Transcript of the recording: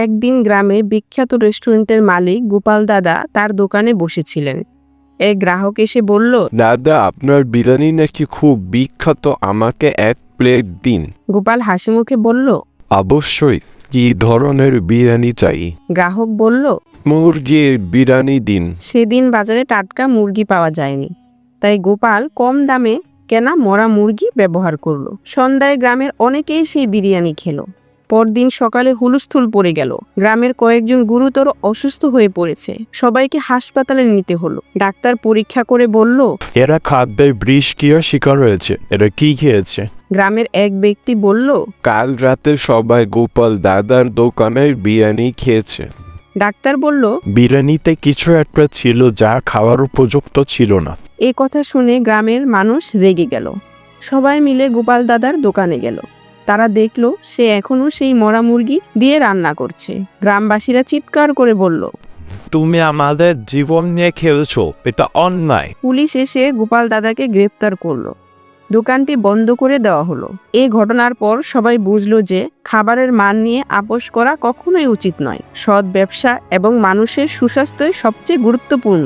একদিন গ্রামে বিখ্যাত রেস্টুরেন্টের মালিক গোপাল দাদা তার দোকানে বসেছিলেন। এক গ্রাহক এসে বলল, দাদা, আপনার বিরিয়ানি নাকি খুব বিখ্যাত, আমাকে 1 প্লেট দিন। গোপাল হাসিমুখে বলল, অবশ্যই, কি ধরনের বিরিয়ানি চাই? গ্রাহক বলল, মুরগির বিরিয়ানি দিন। সেদিন বাজারে টাটকা মুরগি পাওয়া যায়নি, তাই গোপাল কম দামে কেনা মরা মুরগি ব্যবহার করলো। সন্ধ্যায় গ্রামের অনেকেই সেই বিরিয়ানি খেলো। পরদিন সকালে হুলস্থুল পড়ে গেল। গ্রামের কয়েকজন গুরুতর অসুস্থ হয়ে পড়েছে। সবাইকে হাসপাতালে নিতে হলো। ডাক্তার পরীক্ষা করে বলল, এরা খাদ্যের বিষক্রিয়ার শিকার হয়েছে। এরা কি খেয়েছে? গ্রামের এক ব্যক্তি বলল, কাল রাতে সবাই গোপাল দাদার দোকানের বিরিয়ানি খেয়েছে। ডাক্তার বলল, বিরিয়ানিতে কিছু একটা ছিল যা খাওয়ার উপযুক্ত ছিল না। এ কথা শুনে গ্রামের মানুষ রেগে গেল। সবাই মিলে গোপাল দাদার দোকানে গেল। তারা দেখলো সে এখনো সেই মরা মুরগি দিয়ে রান্না করছে। গ্রামবাসীরা চিৎকার করে বলল, তুমি আমাদের জীবন নিয়ে খেলছো, এটা অন্যায়। পুলিশ এসে গোপাল দাদাকে গ্রেপ্তার করলো। দোকানটি বন্ধ করে দেওয়া হলো। এই ঘটনার পর সবাই বুঝলো যে খাবারের মান নিয়ে আপোষ করা কখনোই উচিত নয়। সৎ ব্যবসা এবং মানুষের সুস্বাস্থ্যই সবচেয়ে গুরুত্বপূর্ণ।